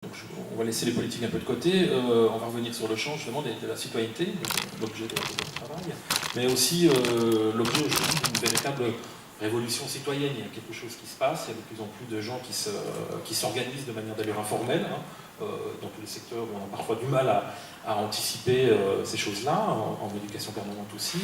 Donc on va laisser les politiques un peu de côté, on va revenir sur le champ justement de la citoyenneté, l'objet de votre travail, mais aussi l'objet aujourd'hui d'une véritable révolution citoyenne. Il y a quelque chose qui se passe, il y a de plus en plus de gens qui s'organisent de manière d'ailleurs informelle, dans tous les secteurs où on a parfois du mal à anticiper ces choses-là, en éducation permanente aussi.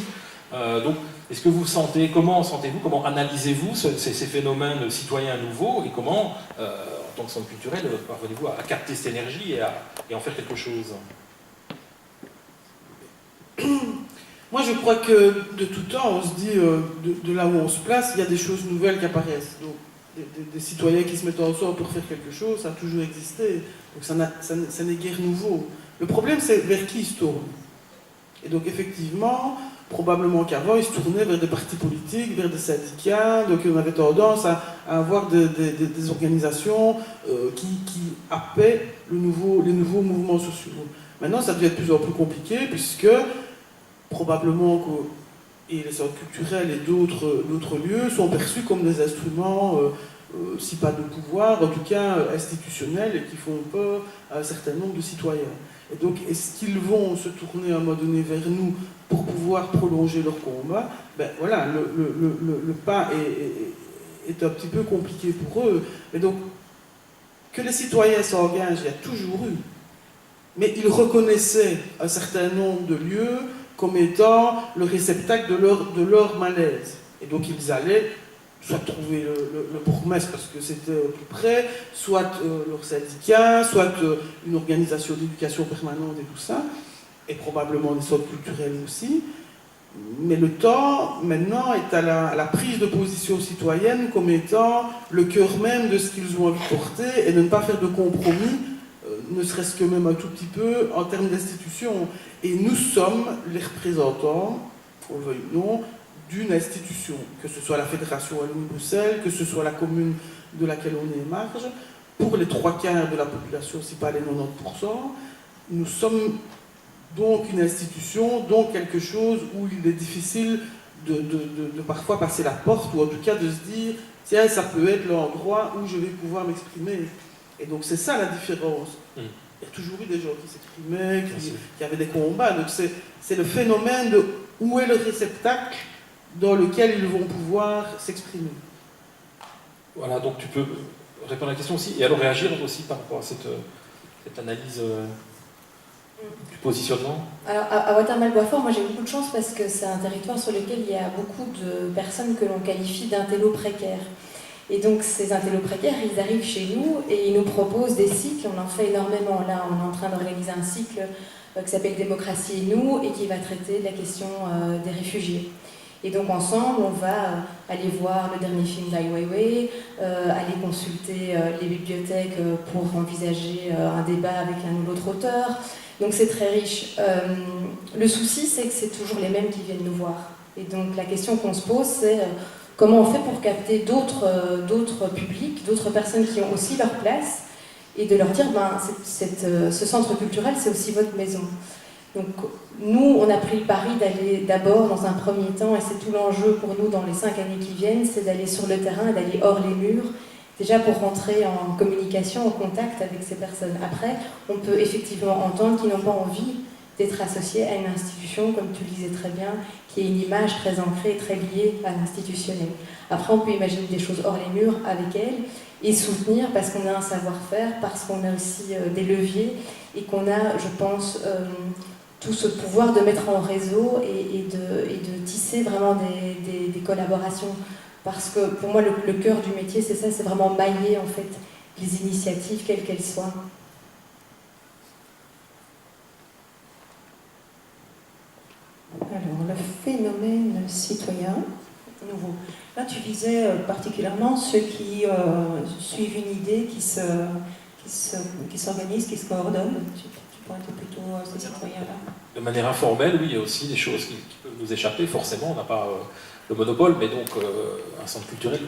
Donc, est-ce que vous sentez, comment sentez-vous, comment analysez-vous ces phénomènes citoyens nouveaux et comment, en tant que centre culturel, parvenez-vous à capter cette énergie et en faire quelque chose? Moi, je crois que de tout temps, on se dit, de là où on se place, il y a des choses nouvelles qui apparaissent. Donc, des citoyens qui se mettent ensemble pour faire quelque chose, ça a toujours existé. Donc, ça n'est guère nouveau. Le problème, c'est vers qui ils se tournent. Et donc, effectivement, probablement qu'avant, ils se tournaient vers des partis politiques, vers des syndicats. Donc, on avait tendance à avoir des organisations qui appaient les nouveaux mouvements sociaux. Maintenant, ça devient de plus en plus compliqué, puisque probablement que et les centres culturels et d'autres lieux sont perçus comme des instruments, si pas de pouvoir, en tout cas institutionnels, et qui font peur à un certain nombre de citoyens. Et donc, est-ce qu'ils vont se tourner à un moment donné vers nous pour pouvoir prolonger leur combat? Ben voilà, le pas est un petit peu compliqué pour eux. Et donc, que les citoyens s'engagent, il y a toujours eu. Mais ils reconnaissaient un certain nombre de lieux comme étant le réceptacle de leur malaise. Et donc ils allaient soit trouver le bourgmestre parce que c'était plus près, soit leur syndicat, soit une organisation d'éducation permanente et tout ça, et probablement des centres culturels aussi. Mais le temps, maintenant, est à la prise de position citoyenne comme étant le cœur même de ce qu'ils ont envie de porter et de ne pas faire de compromis, ne serait-ce que même un tout petit peu, en termes d'institution. Et nous sommes les représentants, qu'on le veuille ou non, d'une institution, que ce soit la Fédération Wallonie-Bruxelles, que ce soit la commune de laquelle on est marge. Pour les 3/4 de la population, si pas les 90%, nous sommes donc une institution, donc quelque chose où il est difficile de parfois passer la porte, ou en tout cas de se dire, tiens, ça peut être l'endroit où je vais pouvoir m'exprimer. Et donc c'est ça la différence. Il y a toujours eu des gens qui s'exprimaient, qui avaient des combats. Donc c'est le phénomène de où est le réceptacle dans lequel ils vont pouvoir s'exprimer. Voilà, donc tu peux répondre à la question aussi, et alors réagir aussi par rapport à cette analyse du positionnement. Alors, à Watermal-Boisfort, moi j'ai beaucoup de chance parce que c'est un territoire sur lequel il y a beaucoup de personnes que l'on qualifie d'intello précaires. Et donc ces intellos précaires, ils arrivent chez nous et ils nous proposent des cycles. On en fait énormément. Là, on est en train d'organiser un cycle qui s'appelle Démocratie et nous et qui va traiter de la question des réfugiés. Et donc ensemble, on va aller voir le dernier film d'Ai Weiwei, aller consulter les bibliothèques pour envisager un débat avec un ou l'autre auteur. Donc c'est très riche. Le souci, c'est que c'est toujours les mêmes qui viennent nous voir. Et donc la question qu'on se pose, c'est comment on fait pour capter d'autres publics, d'autres personnes qui ont aussi leur place, et de leur dire, ce centre culturel, c'est aussi votre maison. Donc nous, on a pris le pari d'aller d'abord, dans un premier temps, et c'est tout l'enjeu pour nous dans les 5 années qui viennent, c'est d'aller sur le terrain, d'aller hors les murs, déjà pour rentrer en communication, en contact avec ces personnes. Après, on peut effectivement entendre qu'ils n'ont pas envie d'être associés à une institution, comme tu le disais très bien, qui est une image très ancrée, très liée à l'institutionnel. Après, on peut imaginer des choses hors les murs avec elle et soutenir parce qu'on a un savoir-faire, parce qu'on a aussi des leviers et qu'on a, je pense, tout ce pouvoir de mettre en réseau et de tisser vraiment des collaborations. Parce que pour moi, le cœur du métier, c'est ça, c'est vraiment mailler en fait les initiatives, quelles qu'elles soient. Alors, le phénomène citoyen nouveau. Là, tu visais particulièrement ceux qui suivent une idée, qui s'organisent, qui se coordonnent. Tu pointes plutôt ces citoyens-là. De manière informelle, oui, il y a aussi des choses qui peuvent nous échapper. Forcément, on n'a pas le monopole, mais donc un centre culturel,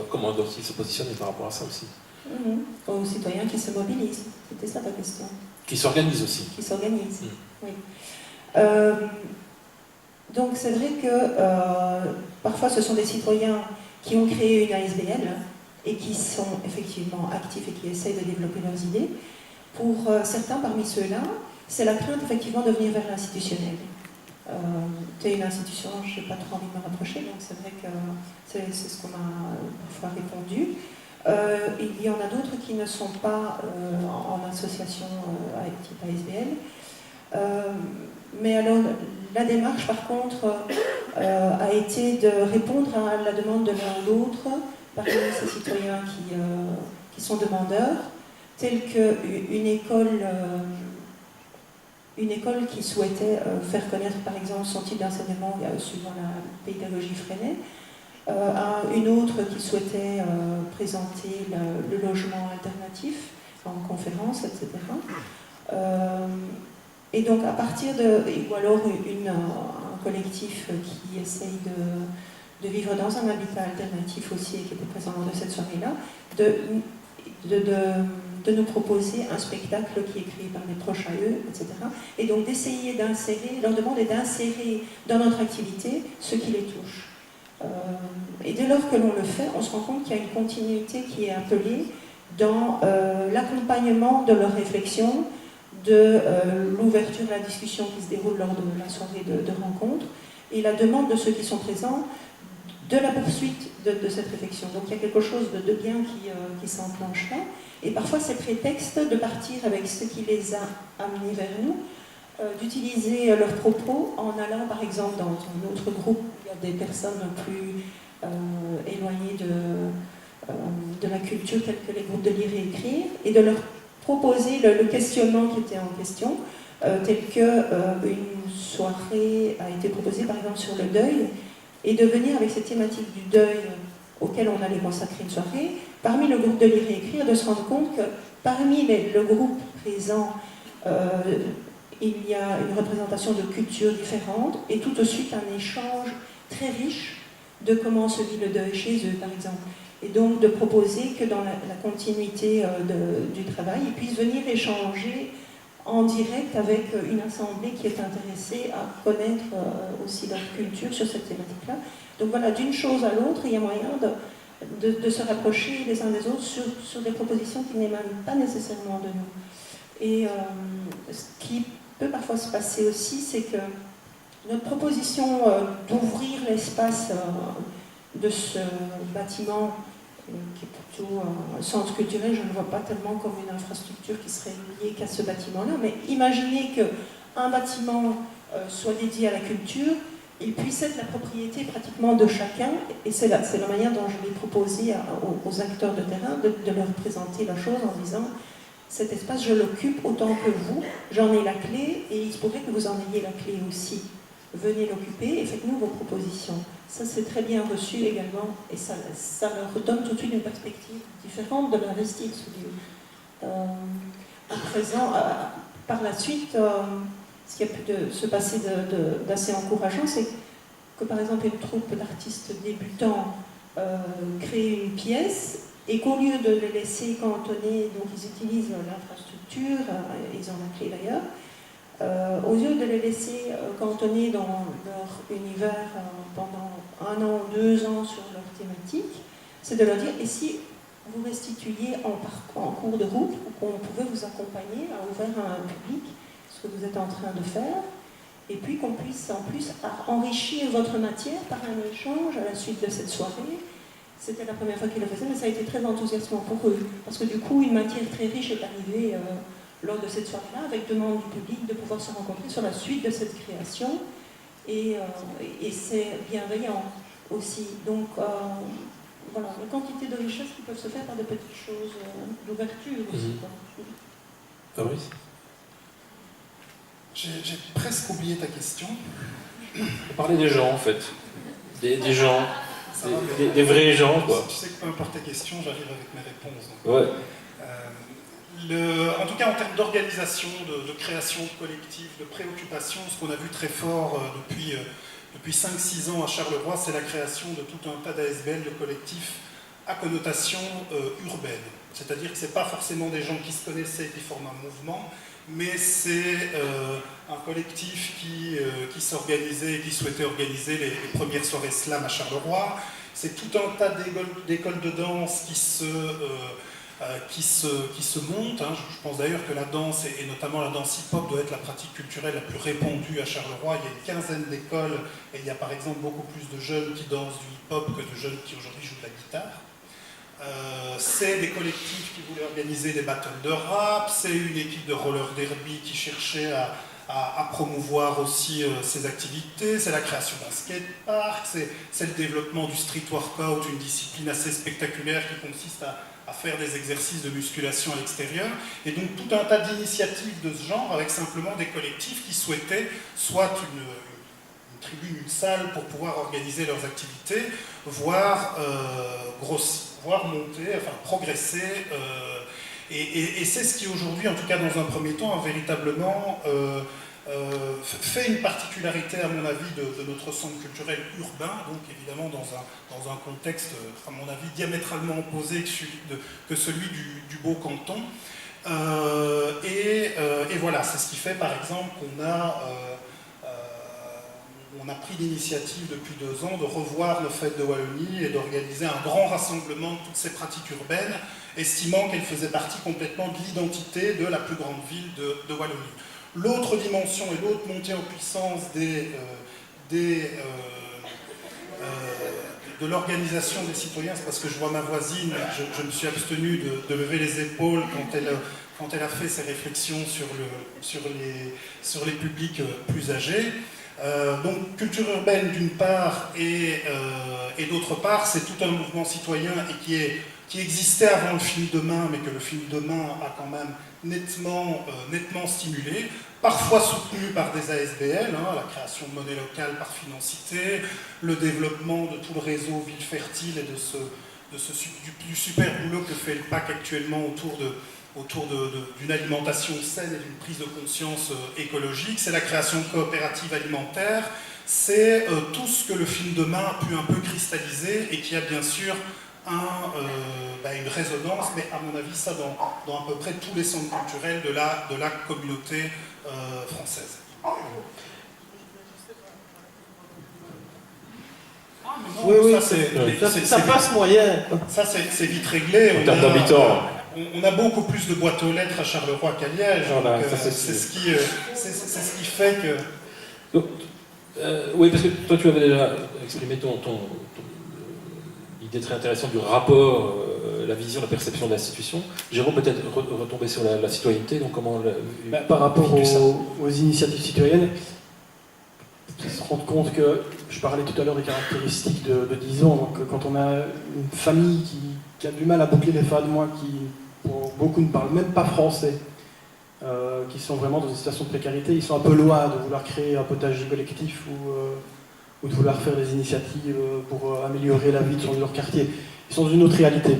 comment doit-il se positionner par rapport à ça aussi? Aux citoyens qui se mobilisent. C'était ça ta question. Qui s'organisent aussi. Qui s'organisent, oui. Donc c'est vrai que parfois ce sont des citoyens qui ont créé une ASBL et qui sont effectivement actifs et qui essayent de développer leurs idées. Pour certains parmi ceux-là, c'est la crainte effectivement de venir vers l'institutionnel. Tu es une institution, je n'ai pas trop envie de me rapprocher, donc c'est vrai que c'est ce qu'on m'a parfois répondu. Il y en a d'autres qui ne sont pas en association type ASBL. Mais alors, la démarche, par contre, a été de répondre à la demande de l'un ou l'autre parmi ces citoyens qui sont demandeurs, telle qu'une école qui souhaitait faire connaître, par exemple, son type d'enseignement suivant la pédagogie Freinet, une autre qui souhaitait présenter le logement alternatif en conférence, etc. Et donc, à partir ou alors un collectif qui essaye de vivre dans un habitat alternatif aussi et qui était présent lors de cette soirée-là, de nous proposer un spectacle qui est créé par des proches à eux, etc. Et donc d'essayer d'insérer, leur demande est d'insérer dans notre activité ce qui les touche. Et dès lors que l'on le fait, on se rend compte qu'il y a une continuité qui est appelée dans l'accompagnement de leur réflexion, de l'ouverture de la discussion qui se déroule lors de la soirée de rencontre, et la demande de ceux qui sont présents de la poursuite de cette réflexion. Donc il y a quelque chose de bien qui s'enclenche là, et parfois c'est prétexte de partir avec ce qui les a amenés vers nous, d'utiliser leurs propos en allant par exemple dans un autre groupe où il y a des personnes plus éloignées de la culture telle que les groupes de lire et écrire, et de leur proposer le questionnement qui était en question, tel qu'une soirée a été proposée par exemple sur le deuil, et de venir avec cette thématique du deuil auquel on allait consacrer une soirée, parmi le groupe de lire et écrire, de se rendre compte que parmi le groupe présent, il y a une représentation de cultures différentes, et tout de suite un échange très riche de comment se vit le deuil chez eux, par exemple. Et donc de proposer que dans la continuité du travail, ils puissent venir échanger en direct avec une assemblée qui est intéressée à connaître aussi leur culture sur cette thématique-là. Donc voilà, d'une chose à l'autre, il y a moyen de se rapprocher les uns des autres sur des propositions qui n'émanent pas nécessairement de nous. Et ce qui peut parfois se passer aussi, c'est que notre proposition d'ouvrir l'espace de ce bâtiment, qui est plutôt un centre culturel, je ne le vois pas tellement comme une infrastructure qui serait liée qu'à ce bâtiment-là, mais imaginez qu'un bâtiment soit dédié à la culture, il puisse être la propriété pratiquement de chacun, et c'est la manière dont je vais proposer aux acteurs de terrain de leur présenter la chose en disant cet espace, je l'occupe autant que vous, j'en ai la clé, et il se pourrait que vous en ayez la clé aussi. Venez l'occuper et faites-nous vos propositions. Ça, c'est très bien reçu également, et ça leur donne tout de suite une perspective différente de l'investir ce lieu. À présent, par la suite, ce qui a pu se passer d'assez encourageant, c'est que par exemple une troupe d'artistes débutants crée une pièce, et qu'au lieu de les laisser cantonner, donc ils utilisent l'infrastructure, ils ont la clé d'ailleurs, au lieu de les laisser cantonner dans leur univers pendant 1 an, 2 ans sur leur thématique, c'est de leur dire, et si vous restituiez en cours de route, ou qu'on pouvait vous accompagner à ouvrir à un public ce que vous êtes en train de faire, et puis qu'on puisse en plus enrichir votre matière par un échange à la suite de cette soirée. C'était la première fois qu'ils le faisaient, mais ça a été très enthousiasmant pour eux, parce que du coup, une matière très riche est arrivée lors de cette soirée-là, avec demande du public de pouvoir se rencontrer sur la suite de cette création, et c'est bienveillant aussi. Donc voilà, une quantité de richesses qui peuvent se faire par de petites choses d'ouverture aussi. Fabrice ? J'ai presque oublié ta question. On parlait des gens en fait, des gens, des vrais gens quoi. Tu sais que peu importe tes questions, j'arrive avec mes réponses. Donc. Ouais. En tout cas, en termes d'organisation, de création collective, de préoccupation, ce qu'on a vu très fort depuis 5-6 ans à Charleroi, c'est la création de tout un tas d'ASBL, de collectifs à connotation urbaine. C'est-à-dire que ce n'est pas forcément des gens qui se connaissaient et qui forment un mouvement, mais c'est un collectif qui s'organisait et qui souhaitait organiser les premières soirées slam à Charleroi. C'est tout un tas d'écoles de danse qui se qui se montent. Hein. Je pense d'ailleurs que la danse, et notamment la danse hip-hop, doit être la pratique culturelle la plus répandue à Charleroi. Il y a une quinzaine d'écoles, et il y a par exemple beaucoup plus de jeunes qui dansent du hip-hop que de jeunes qui aujourd'hui jouent de la guitare. C'est des collectifs qui voulaient organiser des battles de rap, c'est une équipe de roller derby qui cherchait à promouvoir aussi ces activités, c'est la création d'un skatepark, c'est le développement du street workout, une discipline assez spectaculaire qui consiste à faire des exercices de musculation à l'extérieur, et donc tout un tas d'initiatives de ce genre avec simplement des collectifs qui souhaitaient soit une tribune, une salle pour pouvoir organiser leurs activités, voire grossir, voire monter, enfin progresser. Et c'est ce qui aujourd'hui, en tout cas dans un premier temps, a véritablement fait une particularité, à mon avis, de notre centre culturel urbain, donc évidemment dans un contexte, à mon avis, diamétralement opposé que celui du beau canton. Et voilà, c'est ce qui fait par exemple qu'on a pris l'initiative depuis 2 ans de revoir le Fête de Wallonie et d'organiser un grand rassemblement de toutes ces pratiques urbaines, estimant qu'elles faisaient partie complètement de l'identité de la plus grande ville de Wallonie. L'autre dimension et l'autre montée en puissance de l'organisation des citoyens, c'est parce que je vois ma voisine, je me suis abstenu de lever les épaules quand elle a fait ses réflexions sur les publics plus âgés. Donc culture urbaine d'une part et d'autre part, c'est tout un mouvement citoyen et qui existait avant le film Demain, mais que le film Demain a quand même nettement stimulé, parfois soutenu par des ASBL, hein, la création de monnaie locale par Financité, le développement de tout le réseau Ville Fertile et du super boulot que fait le PAC actuellement autour d'une alimentation saine et d'une prise de conscience écologique. C'est la création de coopératives alimentaires, c'est tout ce que le film Demain a pu un peu cristalliser et qui a bien sûr une résonance, mais à mon avis ça dans à peu près tous les centres culturels de la communauté française. Non, oui, ça passe moyen. Ça c'est vite réglé. En termes d'habitants. On a beaucoup plus de boîtes aux lettres à Charleroi qu'à Liège. Voilà, c'est ce qui fait que... Donc, oui, parce que toi tu avais déjà exprimé ton idée très intéressante du rapport, la vision, la perception de l'institution. Jérôme, peut-être retomber sur la citoyenneté, donc comment... Par rapport aux initiatives citoyennes, il faut se rendre compte que, je parlais tout à l'heure des caractéristiques de 10 ans, donc quand on a une famille qui a du mal à boucler les fins de mois, qui pour beaucoup ne parlent même pas français, qui sont vraiment dans une situation de précarité, ils sont un peu loin de vouloir créer un potager collectif ou de vouloir faire des initiatives pour améliorer la vie de leur quartier. Ils sont dans une autre réalité.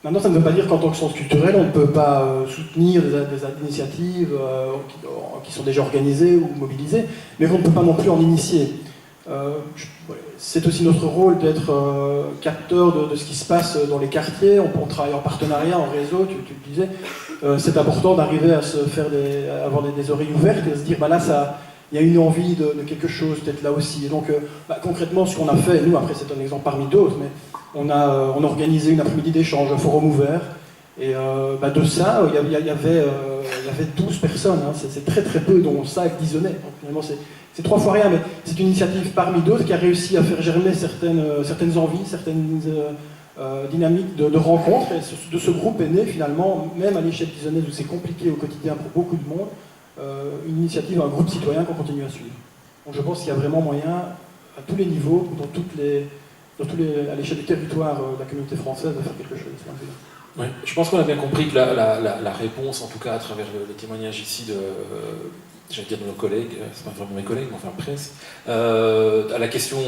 Maintenant, ça ne veut pas dire qu'en tant que centre culturel, on ne peut pas soutenir des initiatives qui sont déjà organisées ou mobilisées, mais qu'on ne peut pas non plus en initier. C'est aussi notre rôle d'être capteur de ce qui se passe dans les quartiers. On travaille en partenariat, en réseau, tu le disais. C'est important d'arriver à se faire avoir des oreilles ouvertes et à se dire, là, il y a une envie de quelque chose, peut-être là aussi. Et donc, concrètement, ce qu'on a fait, nous, après, c'est un exemple parmi d'autres, mais on a organisé une après-midi d'échange, un forum ouvert. Et de ça, il y avait 12 personnes. Hein, c'est très très peu, dont 5 Dijonais. Donc, finalement, c'est 3 fois rien, mais c'est une initiative parmi d'autres qui a réussi à faire germer certaines envies, certaines dynamiques de rencontres. Et de ce groupe est né, finalement, même à l'échelle dijonnaise où c'est compliqué au quotidien pour beaucoup de monde, une initiative, un groupe citoyen qu'on continue à suivre. Donc je pense qu'il y a vraiment moyen, à tous les niveaux, à l'échelle du territoire de la communauté française, de faire quelque chose. Oui, je pense qu'on a bien compris que la réponse, en tout cas à travers les témoignages ici j'allais dire de nos collègues, c'est pas vraiment mes collègues, mais enfin presque, à la question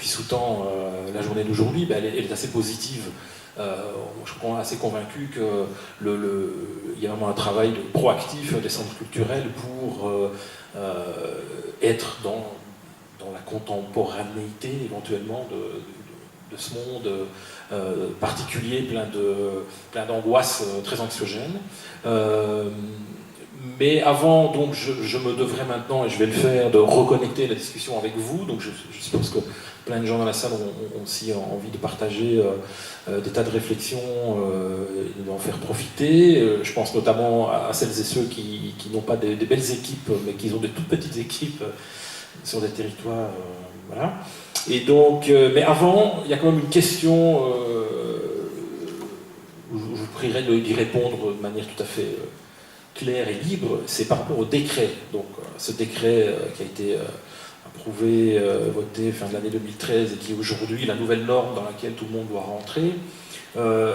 qui sous-tend la journée d'aujourd'hui, elle est assez positive. Je crois qu'on est assez convaincu qu'il y a vraiment un travail proactif des centres culturels pour être dans la contemporanéité éventuellement de ce monde particulier, plein d'angoisses très anxiogènes. Mais avant, donc, je me devrais maintenant, et je vais le faire, de reconnecter la discussion avec vous. Donc je suppose que plein de gens dans la salle ont aussi envie de partager des tas de réflexions et d'en faire profiter. Je pense notamment à celles et ceux qui n'ont pas des belles équipes, mais qui ont des toutes petites équipes sur des territoires. Voilà. Et donc, mais avant, il y a quand même une question où je vous prierai d'y répondre de manière tout à fait claire et libre. C'est par rapport au décret. Donc, ce décret qui a été approuvé, voté fin de l'année 2013 et qui est aujourd'hui la nouvelle norme dans laquelle tout le monde doit rentrer.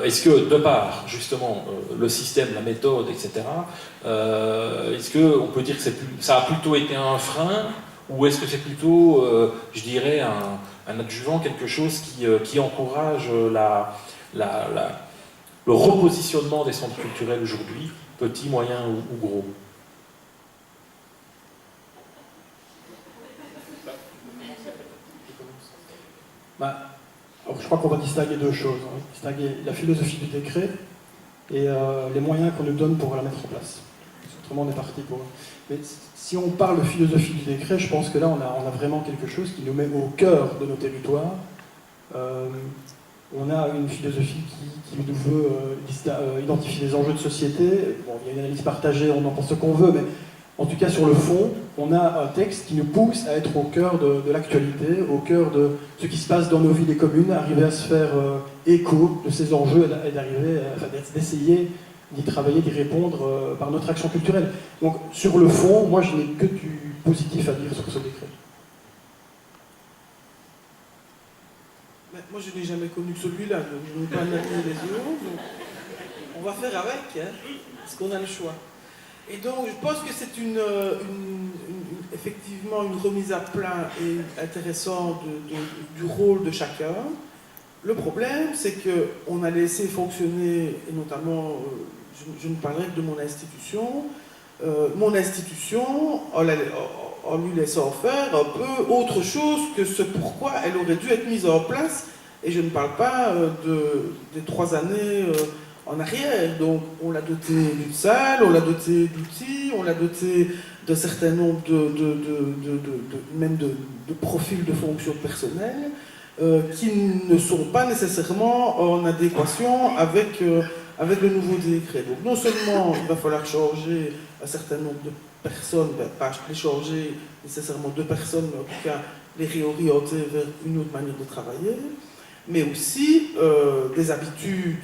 Est-ce que, de part, justement, le système, la méthode, etc., est-ce qu'on peut dire que ça a plutôt été un frein, ou est-ce que c'est plutôt, je dirais, un adjuvant, quelque chose qui encourage le repositionnement des centres culturels aujourd'hui, petits, moyens ou gros? Alors, je crois qu'on va distinguer deux choses. Hein. Distinguer la philosophie du décret et les moyens qu'on nous donne pour la mettre en place. Autrement, on est parti pour... Mais si on parle de philosophie du décret, je pense que là, on a vraiment quelque chose qui nous met au cœur de nos territoires. On a une philosophie qui nous veut identifier les enjeux de société. Bon, il y a une analyse partagée, on en pense ce qu'on veut, mais en tout cas, sur le fond, on a un texte qui nous pousse à être au cœur de l'actualité, au cœur de ce qui se passe dans nos villes et communes, arriver à se faire écho de ces enjeux et d'essayer d'y travailler, d'y répondre par notre action culturelle. Donc, sur le fond, moi, je n'ai que du positif à dire sur ce décret. Mais moi, je n'ai jamais connu que celui-là, donc je n'ai pas analysé les autres. On va faire avec, hein, parce qu'on a le choix. Et donc, je pense que c'est effectivement une remise à plat et intéressante du rôle de chacun. Le problème, c'est qu'on a laissé fonctionner, et notamment, je ne parlerai que de mon institution. Mon institution, en lui laissant faire un peu autre chose que ce pourquoi elle aurait dû être mise en place. Et je ne parle pas des 3 années en arrière. Donc, on l'a doté d'une salle, on l'a doté d'outils, on l'a doté d'un certain nombre même de profils de fonctions personnelles qui ne sont pas nécessairement en adéquation avec le nouveau décret. Donc, non seulement il va falloir changer un certain nombre de personnes, pas les changer nécessairement de personnes, mais en tout cas les réorienter vers une autre manière de travailler, mais aussi des habitudes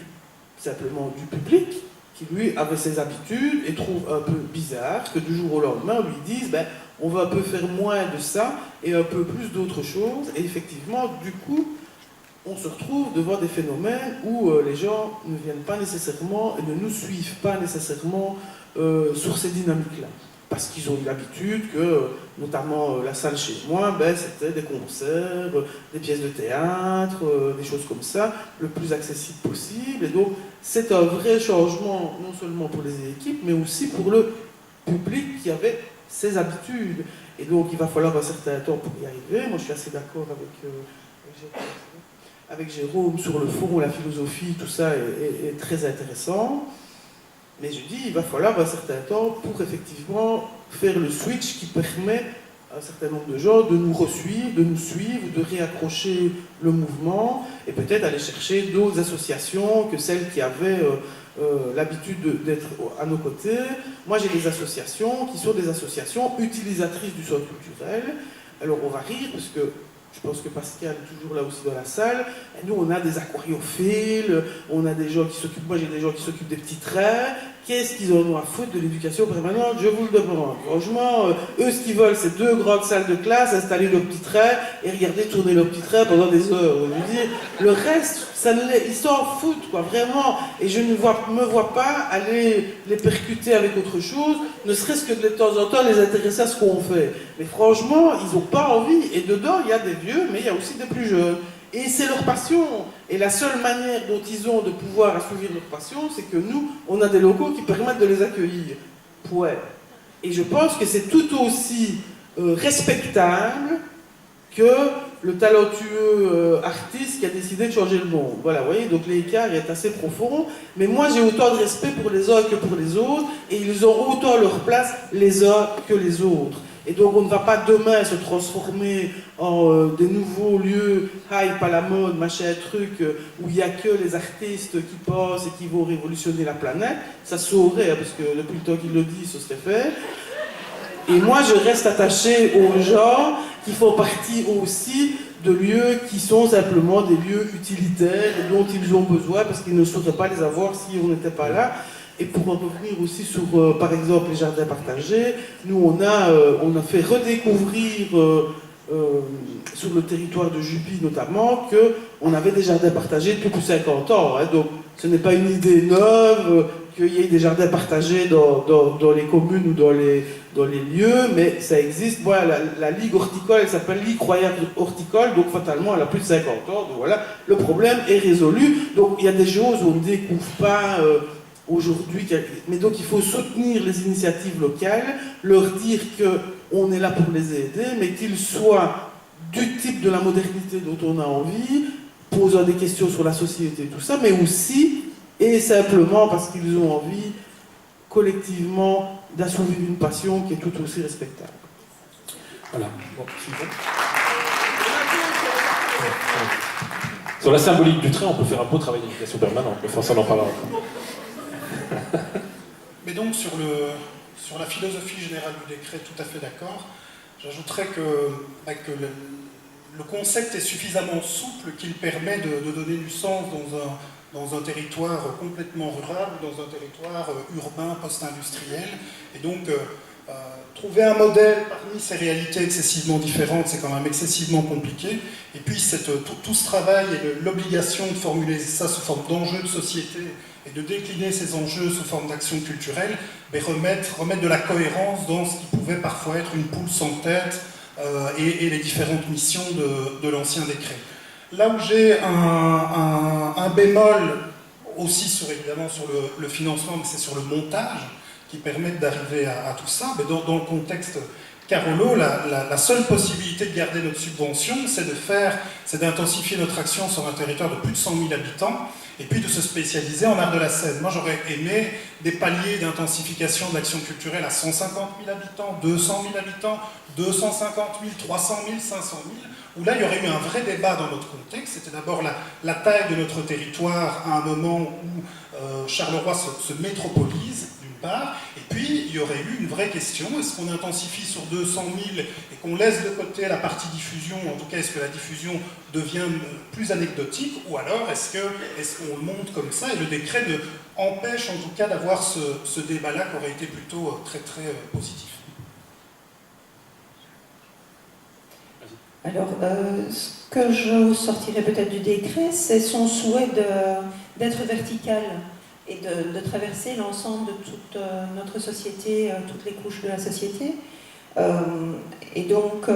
simplement du public, qui lui avait ses habitudes et trouve un peu bizarre que du jour au lendemain on lui dise on va un peu faire moins de ça et un peu plus d'autres choses, et effectivement du coup on se retrouve devant des phénomènes où les gens ne viennent pas nécessairement et ne nous suivent pas nécessairement sur ces dynamiques-là. Parce qu'ils ont eu l'habitude que, notamment la salle chez moi, c'était des concerts, des pièces de théâtre, des choses comme ça, le plus accessible possible. Et donc, c'est un vrai changement, non seulement pour les équipes, mais aussi pour le public qui avait ses habitudes. Et donc, il va falloir un certain temps pour y arriver. Moi, je suis assez d'accord avec Jérôme sur le fond, la philosophie, tout ça est très intéressant. Mais je dis, il va falloir un certain temps pour effectivement faire le switch qui permet à un certain nombre de gens de nous suivre, de réaccrocher le mouvement et peut-être aller chercher d'autres associations que celles qui avaient l'habitude d'être à nos côtés. Moi, j'ai des associations qui sont des associations utilisatrices du sol culturel. Alors, on va rire parce que je pense que Pascal est toujours là aussi dans la salle. Et nous, on a des aquariophiles, on a des gens qui s'occupent, moi j'ai des gens qui s'occupent des petits traits. Qu'est-ce qu'ils en ont à foutre de l'éducation permanente? Je vous le demande. Franchement, eux, ce qu'ils veulent, c'est 2 grandes salles de classe, installer leurs petits traits et regarder tourner leurs petits traits pendant des heures. Je veux dire, le reste, ils s'en foutent, quoi, vraiment. Et je ne me vois pas aller les percuter avec autre chose, ne serait-ce que de temps en temps les intéresser à ce qu'on fait. Mais franchement, ils n'ont pas envie. Et dedans, il y a des vieux, mais il y a aussi des plus jeunes. Et c'est leur passion. Et la seule manière dont ils ont de pouvoir assouvir leur passion, c'est que nous, on a des locaux qui permettent de les accueillir. Ouais. Et je pense que c'est tout aussi respectable que le talentueux artiste qui a décidé de changer le monde. Voilà, vous voyez, donc l'écart est assez profond. Mais moi, j'ai autant de respect pour les uns que pour les autres. Et ils ont autant leur place les uns que les autres. Et donc on ne va pas demain se transformer en des nouveaux lieux hype à la mode, machin truc, où il n'y a que les artistes qui passent et qui vont révolutionner la planète. Ça saurait, hein, parce que depuis le temps qu'il le dit, ce serait fait. Et moi, je reste attaché aux gens qui font partie aussi de lieux qui sont simplement des lieux utilitaires et dont ils ont besoin parce qu'ils ne sauraient pas les avoir si on n'était pas là. Et pour en revenir aussi sur, par exemple, les jardins partagés, nous, on a fait redécouvrir sur le territoire de Jupy notamment qu'on avait des jardins partagés depuis plus de 50 ans. Hein, donc, ce n'est pas une idée neuve qu'il y ait des jardins partagés dans les communes ou dans les lieux, mais ça existe. Voilà, la Ligue horticole, elle s'appelle Ligue royale horticole, donc fatalement, elle a plus de 50 ans. Donc voilà, le problème est résolu. Donc il y a des choses où on ne découvre pas aujourd'hui, mais donc il faut soutenir les initiatives locales, leur dire qu'on est là pour les aider, mais qu'ils soient du type de la modernité dont on a envie, posant des questions sur la société, tout ça, mais aussi, et simplement parce qu'ils ont envie, collectivement, d'assouvir une passion qui est tout aussi respectable. Voilà. Bon, sur la symbolique du train, on peut faire un beau travail d'éducation permanente, mais François en parlera encore. Mais donc sur la philosophie générale du décret, tout à fait d'accord. J'ajouterais que le concept est suffisamment souple qu'il permet de donner du sens dans un territoire complètement rural ou dans un territoire urbain post-industriel. Et donc trouver un modèle parmi ces réalités excessivement différentes, c'est quand même excessivement compliqué. Et puis tout ce travail et l'obligation de formuler ça sous forme d'enjeux de société et de décliner ces enjeux sous forme d'action culturelle, remettre de la cohérence dans ce qui pouvait parfois être une poule sans tête et les différentes missions de l'ancien décret. Là où j'ai un bémol aussi évidemment sur le financement, mais c'est sur le montage qui permettent d'arriver à tout ça. Mais dans le contexte Carolo, la seule possibilité de garder notre subvention, c'est d'intensifier notre action sur un territoire de plus de 100 000 habitants, et puis de se spécialiser en art de la scène. Moi, j'aurais aimé des paliers d'intensification de l'action culturelle à 150 000 habitants, 200 000 habitants, 250 000, 300 000, 500 000, où là, il y aurait eu un vrai débat dans notre contexte. C'était d'abord la taille de notre territoire à un moment où Charleroi se métropolise, d'une part, et puis il y aurait eu une vraie question, est-ce qu'on intensifie sur 200 000 et qu'on laisse de côté la partie diffusion, en tout cas est-ce que la diffusion devient plus anecdotique, ou alors est-ce qu'on le monte comme ça, et le décret empêche en tout cas d'avoir ce débat-là qui aurait été plutôt très très positif. Alors, ce que je sortirais peut-être du décret, c'est son souhait d'être vertical et de traverser l'ensemble de toute notre société, toutes les couches de la société. Et donc,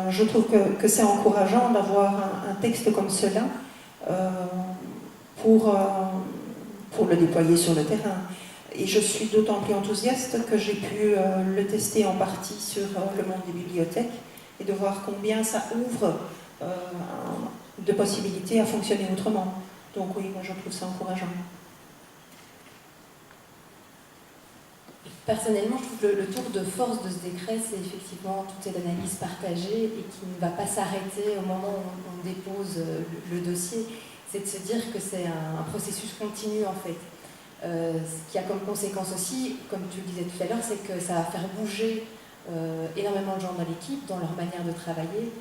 je trouve que c'est encourageant d'avoir un texte comme cela pour le déployer sur le terrain. Et je suis d'autant plus enthousiaste que j'ai pu le tester en partie sur le monde des bibliothèques et de voir combien ça ouvre de possibilités à fonctionner autrement. Donc oui, moi je trouve ça encourageant. Personnellement, je trouve que le tour de force de ce décret, c'est effectivement toute cette analyse partagée et qui ne va pas s'arrêter au moment où on dépose le dossier. C'est de se dire que c'est un processus continu en fait. Ce qui a comme conséquence aussi, comme tu le disais tout à l'heure, c'est que ça va faire bouger énormément de gens dans l'équipe, dans leur manière de travailler.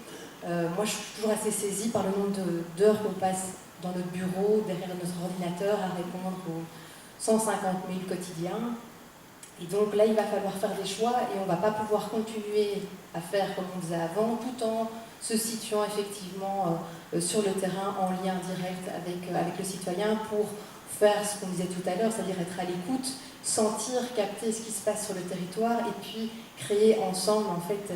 Moi, je suis toujours assez saisie par le nombre d'heures qu'on passe dans notre bureau, derrière notre ordinateur, à répondre aux 150 000 quotidiens. Et donc là, il va falloir faire des choix et on ne va pas pouvoir continuer à faire comme on faisait avant, tout en se situant effectivement sur le terrain en lien direct avec le citoyen pour faire ce qu'on disait tout à l'heure, c'est-à-dire être à l'écoute, sentir, capter ce qui se passe sur le territoire et puis créer ensemble en fait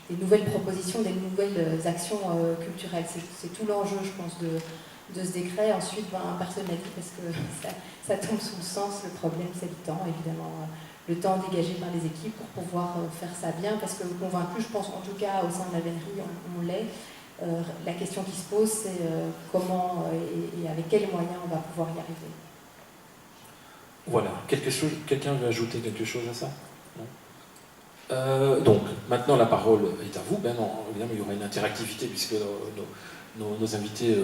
des nouvelles propositions, des nouvelles actions culturelles. C'est tout l'enjeu, je pense, de ce décret. Ensuite, personne n'a dit parce que ça tombe sous le sens. Le problème, c'est le temps, évidemment. Le temps dégagé par les équipes pour pouvoir faire ça bien, parce que convaincu, je pense, en tout cas, au sein de la vénerie, on l'est. La question qui se pose, c'est comment et avec quels moyens on va pouvoir y arriver. Voilà. Quelqu'un veut ajouter quelque chose à ça? Non. Donc, maintenant la parole est à vous. Ben non, évidemment, il y aura une interactivité puisque nos invités,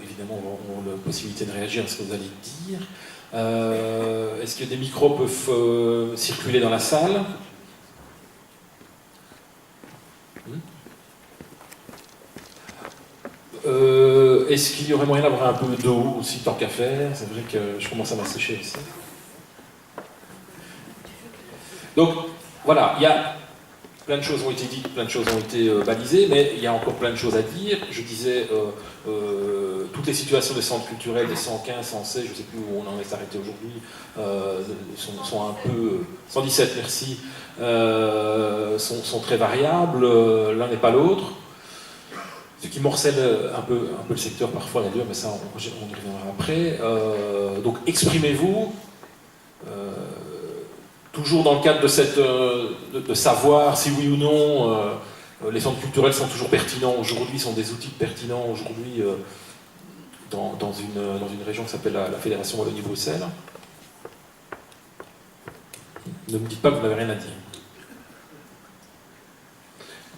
évidemment, ont la possibilité de réagir à ce que vous allez dire. Est-ce que des micros peuvent circuler dans la salle? Est-ce qu'il y aurait moyen d'avoir un peu d'eau aussi, tant qu'à faire? C'est vrai que je commence à m'assécher ici. Donc, voilà, il y a plein de choses ont été dites, plein de choses ont été balisées, mais il y a encore plein de choses à dire. Je disais, toutes les situations des centres culturels, des 115, 116, je ne sais plus où on en est arrêté aujourd'hui, sont un peu... 117, merci, sont très variables, l'un n'est pas l'autre. Ce qui morcelle un peu le secteur parfois d'ailleurs, mais ça on y reviendra après. Donc exprimez-vous, toujours dans le cadre de savoir si oui ou non les centres culturels sont toujours pertinents aujourd'hui, sont des outils pertinents aujourd'hui dans une région qui s'appelle la Fédération Wallonie-Bruxelles. Ne me dites pas que vous n'avez rien à dire.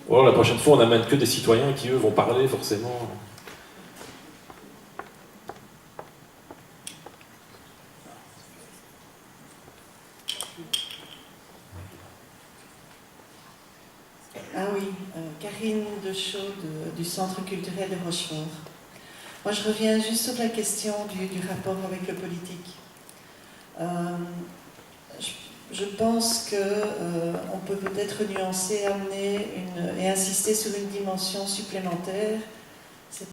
Ou alors la prochaine fois, on n'amène que des citoyens qui, eux, vont parler forcément. Ah oui, Karine Dechaud du Centre culturel de Rochefort. Moi, je reviens juste sur la question du rapport avec le politique. Je pense qu'on peut peut-être nuancer, amener et insister sur une dimension supplémentaire